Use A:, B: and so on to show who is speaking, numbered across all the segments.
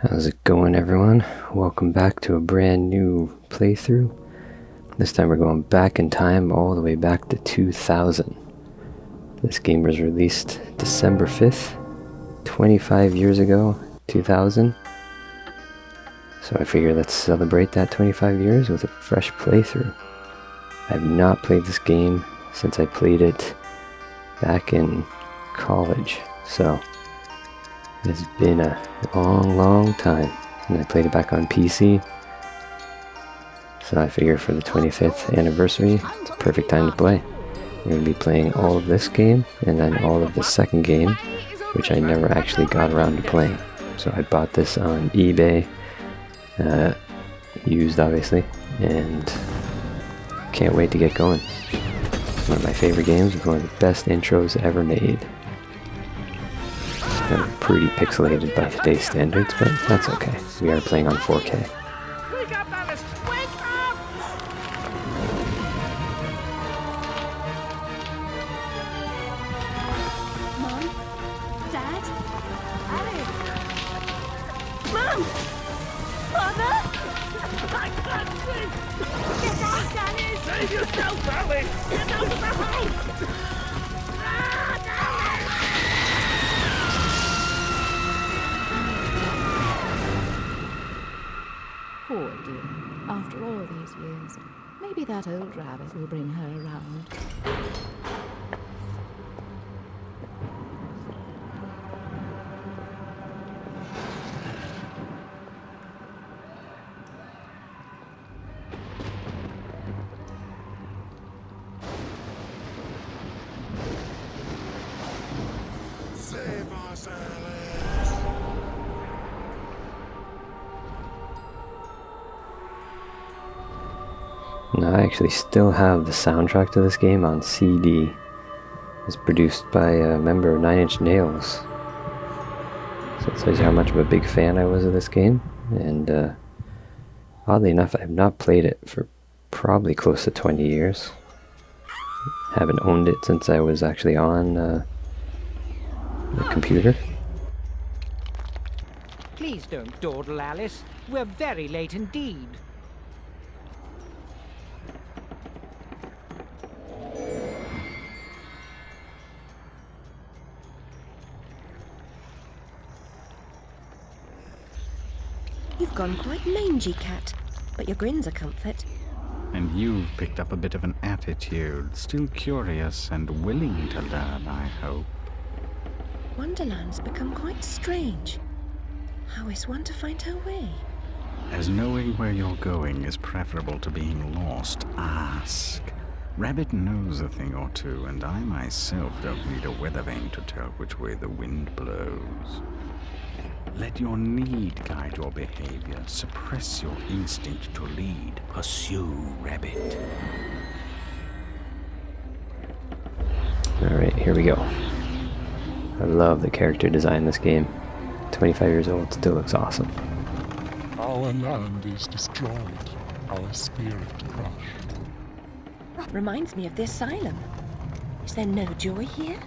A: How's it going, everyone? Welcome back to a brand new playthrough. This time we're going back in time, all the way back to 2000. This game was released December 5th, 25 years ago, 2000. So I figure let's celebrate that 25 years with a fresh playthrough. I have not played this game since I played it back in college, so it's been a long time, and I played it back on PC. So I figure for the 25th anniversary, it's a perfect time to play. We're going to be playing all of this game, and then all of the second game, which I never actually got around to playing. So I bought this on eBay, used obviously, and can't wait to get going. One of my favorite games with one of the best intros ever made. Kind of pretty pixelated by today's standards, but that's okay. We are playing on 4K.
B: Wake up, Alice! Wake up!
C: Mom? Dad?
B: Alice!
C: Mom! Father?
B: I can't see!
C: Get out, Alice!
B: Save yourself, Alice! Get out of the house!
D: Poor dear. After all these years, maybe that old rabbit will bring her around.
E: Save us, Alice!
A: Now, I actually still have the soundtrack to this game on CD. It was produced by a member of 9 Inch Nails. So it tells you how much of a big fan I was of this game. And oddly enough, I have not played it for probably close to 20 years. Haven't owned it since I was actually on the computer.
B: Please don't dawdle, Alice. We're very late indeed.
C: You've gone quite mangy, Cat, but your grin's a comfort.
F: And you've picked up a bit of an attitude, still curious and willing to learn, I hope.
C: Wonderland's become quite strange. How is one to find her way?
F: As knowing where you're going is preferable to being lost, ask. Rabbit knows a thing or two, and I myself don't need a weather vane to tell which way the wind blows. Let your need guide your behavior. Suppress your instinct to lead. Pursue, Rabbit.
A: Alright, here we go. I love the character design in this game. 25 years old, still looks awesome.
E: Our land is destroyed, our spirit crushed.
C: Reminds me of the asylum. Is there no joy here?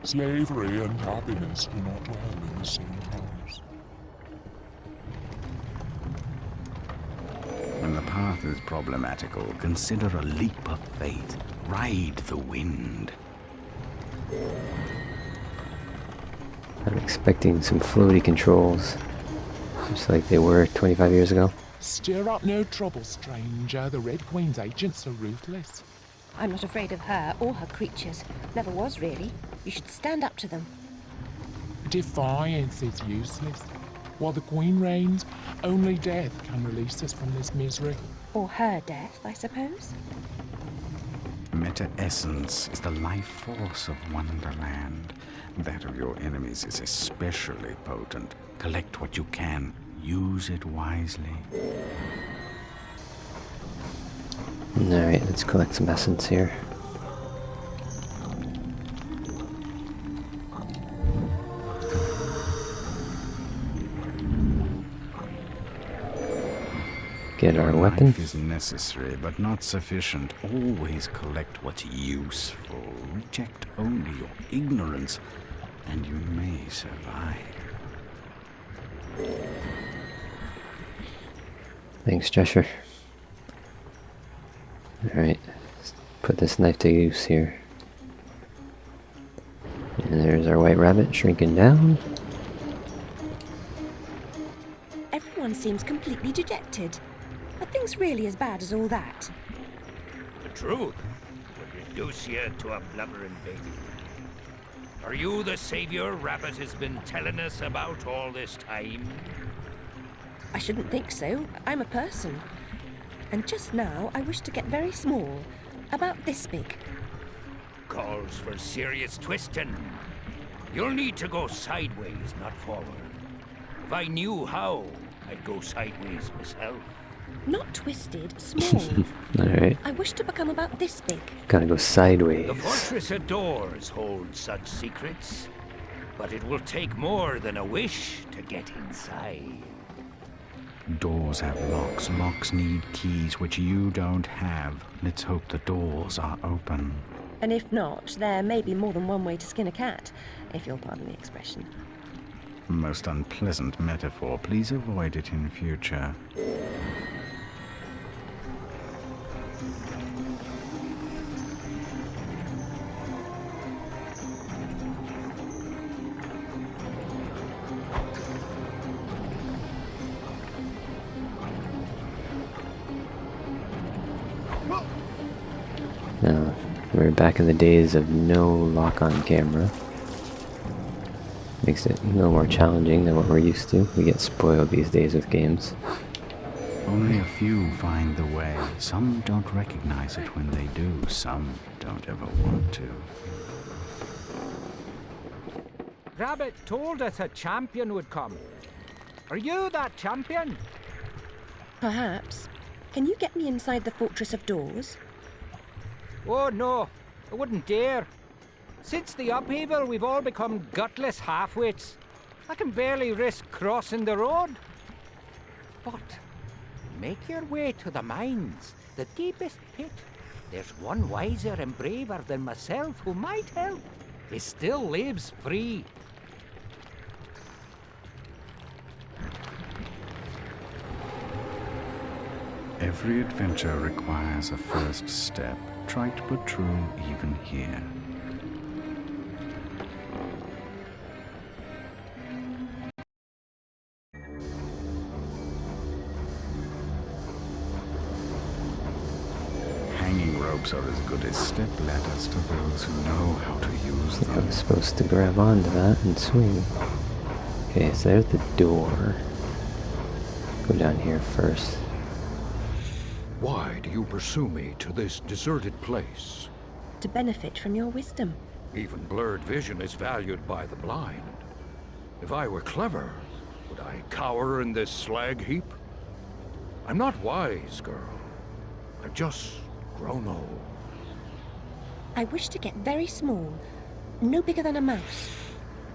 E: Slavery and happiness do not dwell in the same house.
F: When the path is problematical, consider a leap of faith. Ride the wind.
A: I'm expecting some floaty controls, just like they were 25 years ago.
G: Stir up no trouble, stranger. The Red Queen's agents are ruthless.
C: I'm not afraid of her or her creatures. Never was, really. You should stand up to them.
G: Defiance is useless. While the Queen reigns, only death can release us from this misery.
C: Or her death, I suppose.
F: Meta-essence is the life force of Wonderland. That of your enemies is especially potent. Collect what you can. Use it wisely.
A: Alright, let's collect some essence here. Get our weapon.
F: Life is necessary, but not sufficient. Always collect what's useful. Reject only your ignorance, and you may survive.
A: Thanks, Cheshire. Alright, let's put this knife to use here. And there's our white rabbit shrinking down.
C: Everyone seems completely dejected. Are things really as bad as all that?
H: The truth would reduce you to a blubbering baby. Are you the savior Rabbit has been telling us about all this time?
C: I shouldn't think so. I'm a person. And just now, I wish to get very small. About this big.
H: Calls for serious twisting. You'll need to go sideways, not forward. If I knew how, I'd go sideways myself.
C: Not twisted, small.
A: Alright,
C: I wish to become about this big.
A: gotta go sideways.
H: The fortress of doors holds such secrets, but it will take more than a wish to get inside.
F: Doors have locks. Locks need keys, which you don't have. Let's hope the doors are open.
C: And if not, there may be more than one way to skin a cat, if you'll pardon the expression.
F: Most unpleasant metaphor. Please avoid it in future.
A: Now, we're back in the days of no lock-on camera. Makes it a little more challenging than what we're used to. We get spoiled these days with games.
F: Only a few find the way. Some don't recognize it when they do. Some don't ever want to.
B: Rabbit told us a champion would come. Are you that champion?
C: Perhaps. Can you get me inside the Fortress of Doors?
B: Oh no, I wouldn't dare. Since the upheaval, we've all become gutless half-wits. I can barely risk crossing the road. But make your way to the mines, the deepest pit. There's one wiser and braver than myself who might help. He still lives free.
F: Every adventure requires a first step. Trite but true even here. Hanging ropes are as good as step ladders to those who know how to use
A: I
F: them.
A: was supposed to grab onto that and swing. Okay, so there's the door. Go down here first.
I: Why do you pursue me to this deserted place?
C: To benefit from your wisdom.
I: Even blurred vision is valued by the blind. If I were clever, would I cower in this slag heap? I'm not wise, girl. I've just grown old.
C: I wish to get very small, no bigger than a mouse.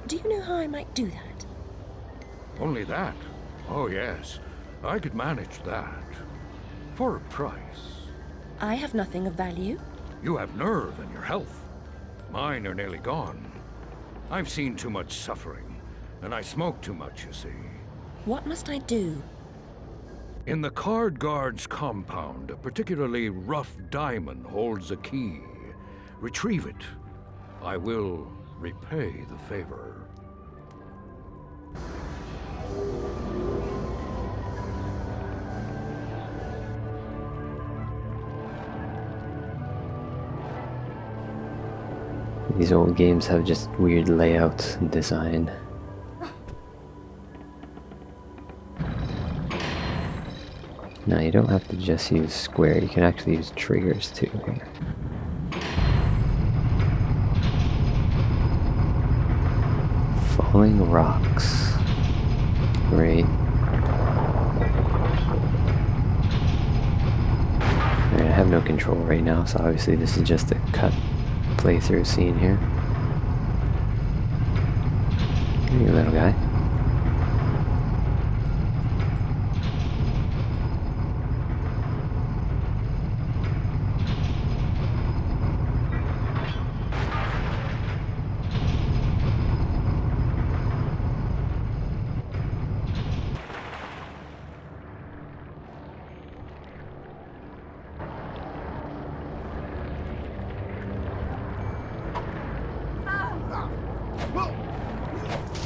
C: Do you know how I might do that?
I: Only that? Oh, yes. I could manage that. For a price.
C: I have nothing of value.
I: You have nerve and your health. Mine are nearly gone. I've seen too much suffering, and I smoke too much, you see.
C: What must I do?
I: In the Card Guard's compound, a particularly rough diamond holds a key. Retrieve it. I will repay the favor.
A: These old games have just weird layouts and design. Now you don't have to just use square, you can actually use triggers too here. Falling rocks. Great. Alright, I have no control right now, so obviously this is just a cut playthrough scene here. Hey, little guy.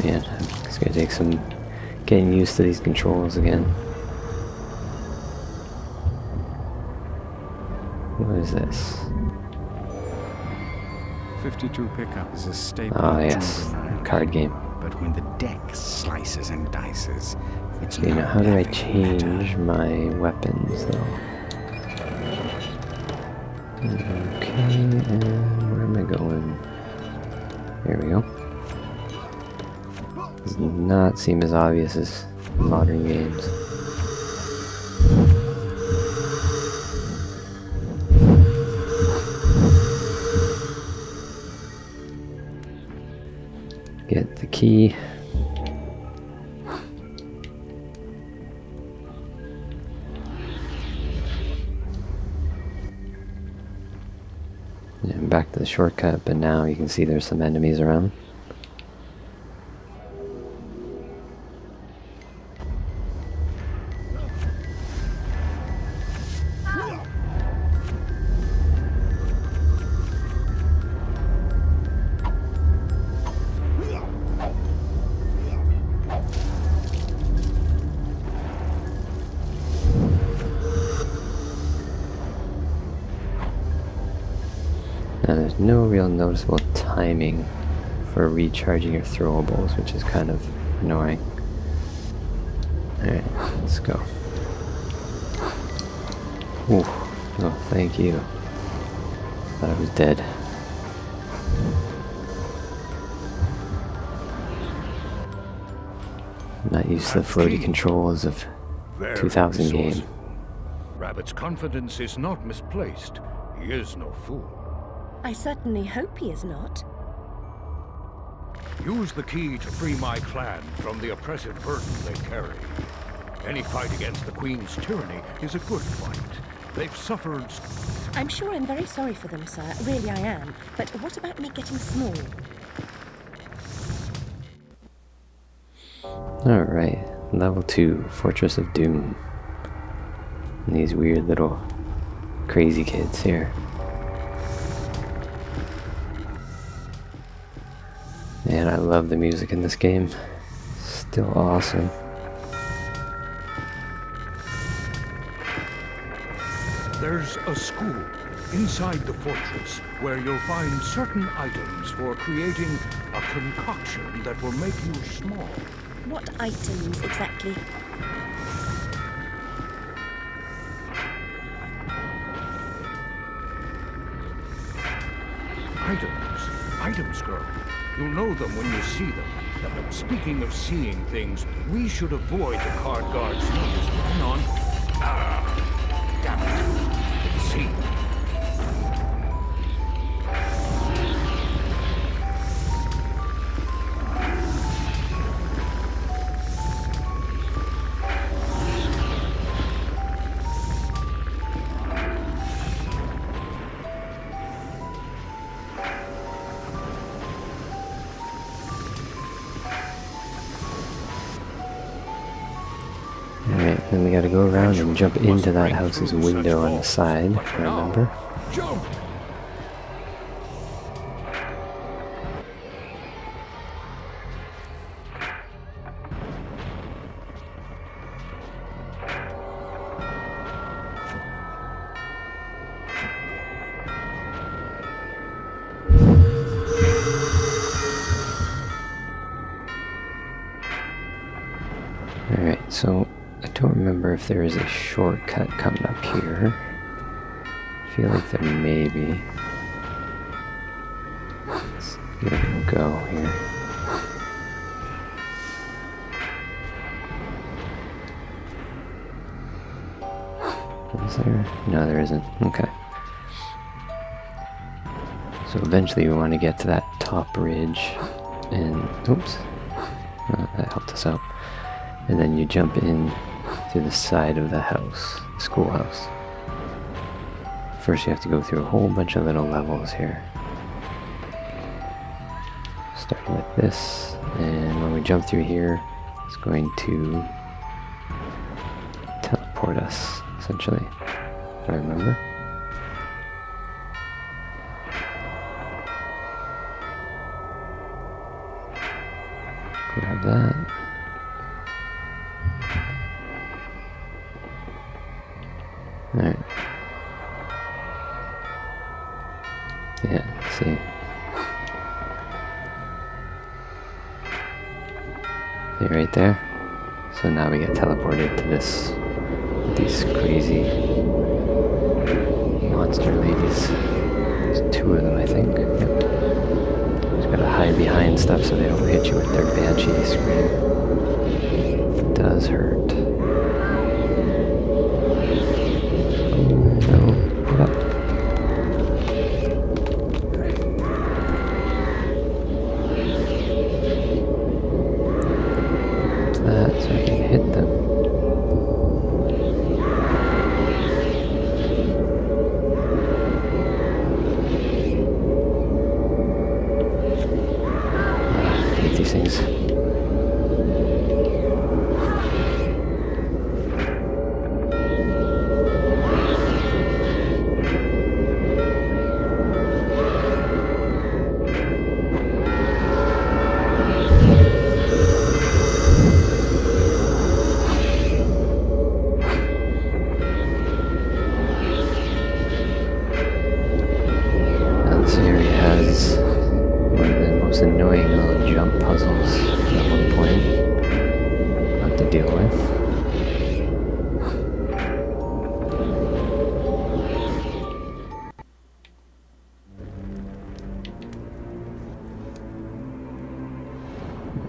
A: Man, it's gonna take some getting used to these controls again. What is this?
F: 52 pickup is a staple.
A: Ah, yes,
F: juvenile
A: card game.
F: But when the deck slices and dices, it's
A: You know,
F: not
A: how do I
F: nothing
A: change
F: matter.
A: my weapons though? Okay, and where am I going? There we go. Does not seem as obvious as modern games. Get the key. And back to the shortcut, but now you can see there's some enemies around. Now there's no real noticeable timing for recharging your throwables, which is kind of annoying. Alright, let's go. Ooh, oh thank you. Thought I was dead. Not used to the floaty controls of
I: Very
A: 2000 game.
I: resourceful. Rabbit's confidence is not misplaced. He is no fool.
C: I certainly hope he is not.
I: Use the key to free my clan from the oppressive burden they carry. Any fight against the Queen's tyranny is a good fight. They've suffered...
C: I'm sure I'm very sorry for them, sir. Really I am. But what about me getting small?
A: Alright, level 2, Fortress of Doom. And these weird little crazy kids here. Man, I love the music in this game. Still awesome.
I: There's a school inside the fortress where you'll find certain items for creating a concoction that will make you small.
C: What items exactly?
I: Items, girl. You'll know them when you see them. Speaking of seeing things, we should avoid the card guard's notice. Hang on. Damn it. Let's see.
A: Alright, then we gotta go around and jump into that house's window on the side, remember?
I: Jump!
A: Alright, so I don't remember if there is a shortcut coming up here. I feel like there may be. Let's give it a go here. Is there? No, there isn't. Okay. So eventually we want to get to that top ridge and... Oops. That helped us out. And then you jump in through the side of the house, the schoolhouse. First you have to go through a whole bunch of little levels here. Starting with this, and when we jump through here, it's going to teleport us, essentially, if I remember. Grab that. Alright. Yeah, see. See right there? So now we get teleported to this, these crazy monster ladies. There's 2 of them, I think. Yep. Just gotta hide behind stuff so they don't hit you with their banshee scream. It does hurt. No, get up. That so I can hit them. I hate these things. Annoying little jump puzzles at one point. Not to deal with.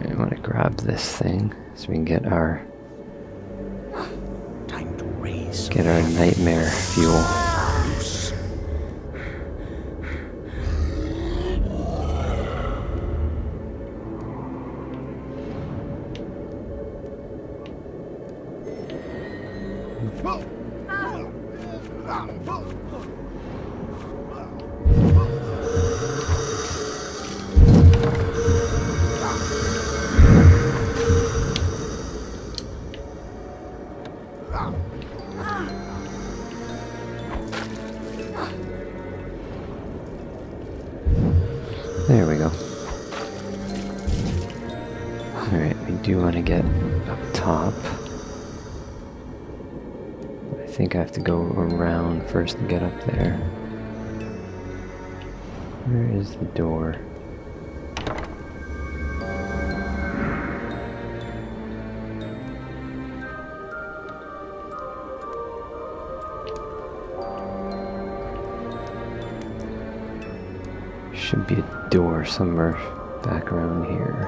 A: I want to grab this thing so we can get our nightmare fuel. There we go. Alright, we do want to get up top. I think I have to go around first to get up there. Where is the door? Should be a door somewhere back around here.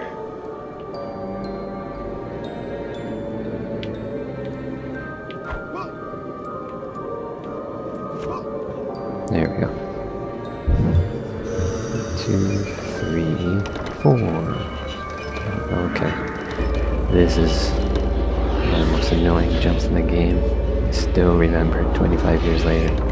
A: There we go. 2, 3, 4. Okay. This is one of the most annoying jumps in the game. I still remember it 25 years later.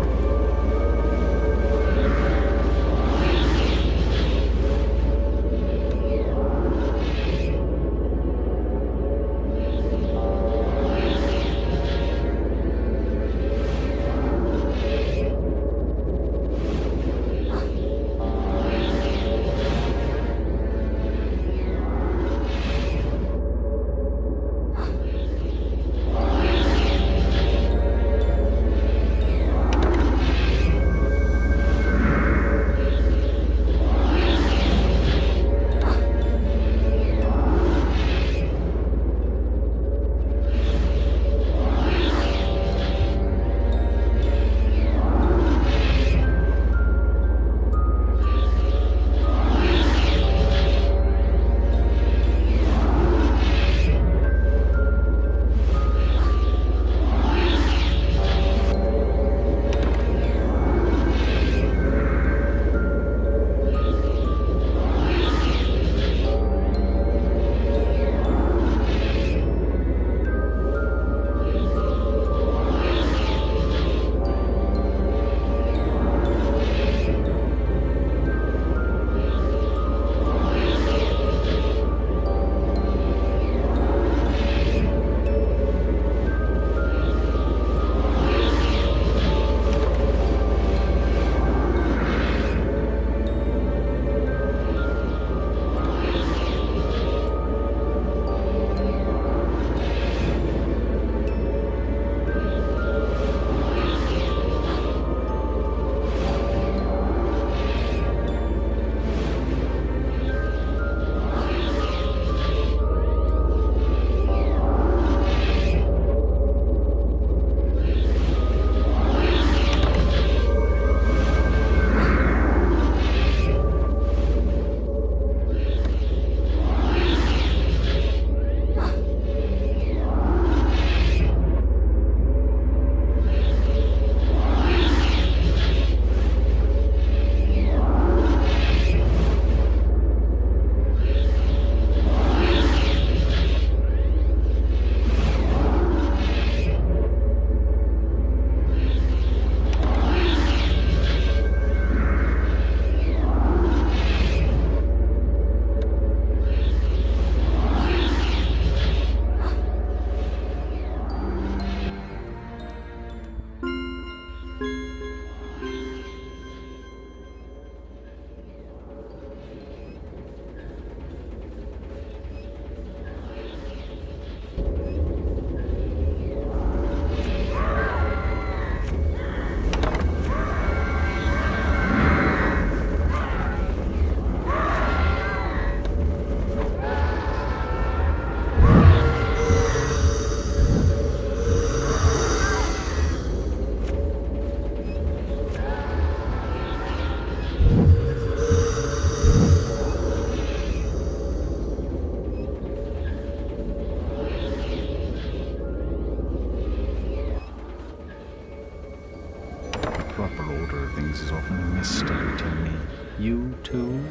F: McGee's is often a mystery to me. You too?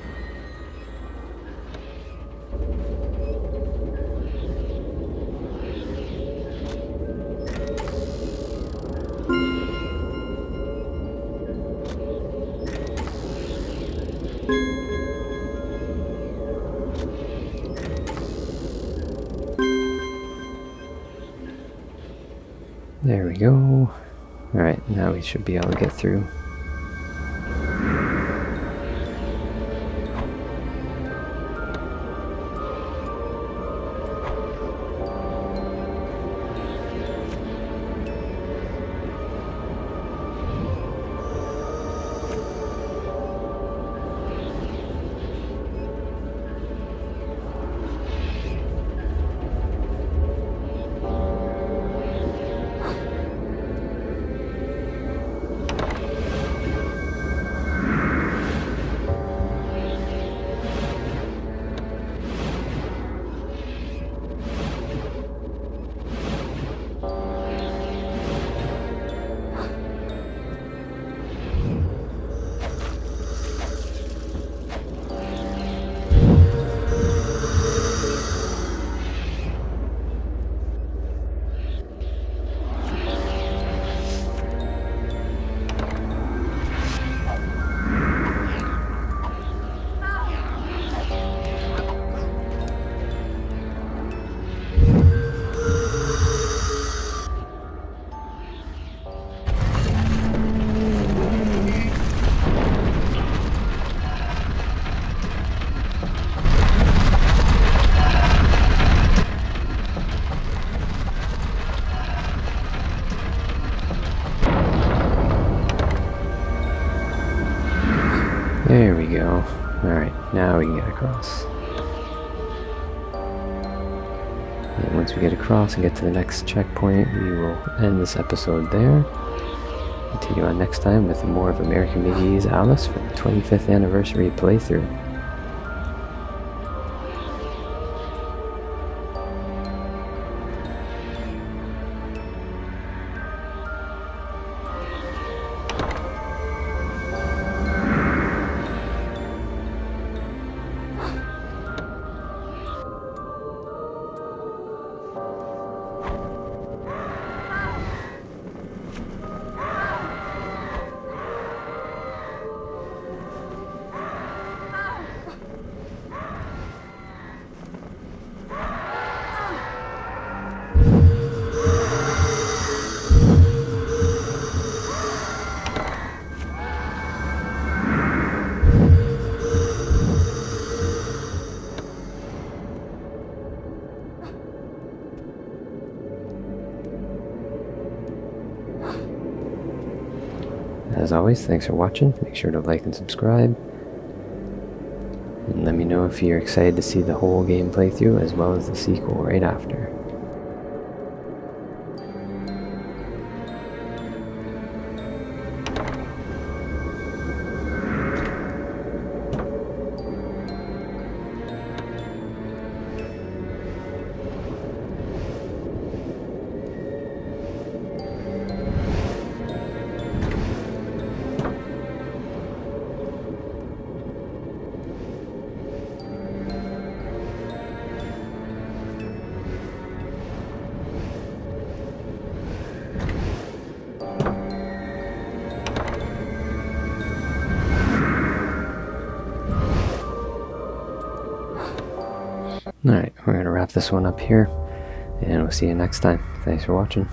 A: There we go. Alright, now we should be able to get through. There we go. Alright, now we can get across. And once we get across and get to the next checkpoint, we will end this episode there. Continue on next time with more of American McGee's Alice for the 25th anniversary playthrough. As always, thanks for watching. Make sure to like and subscribe. And let me know if you're excited to see the whole game playthrough as well as the sequel right after. Alright, we're going to wrap this one up here, and we'll see you next time. Thanks for watching.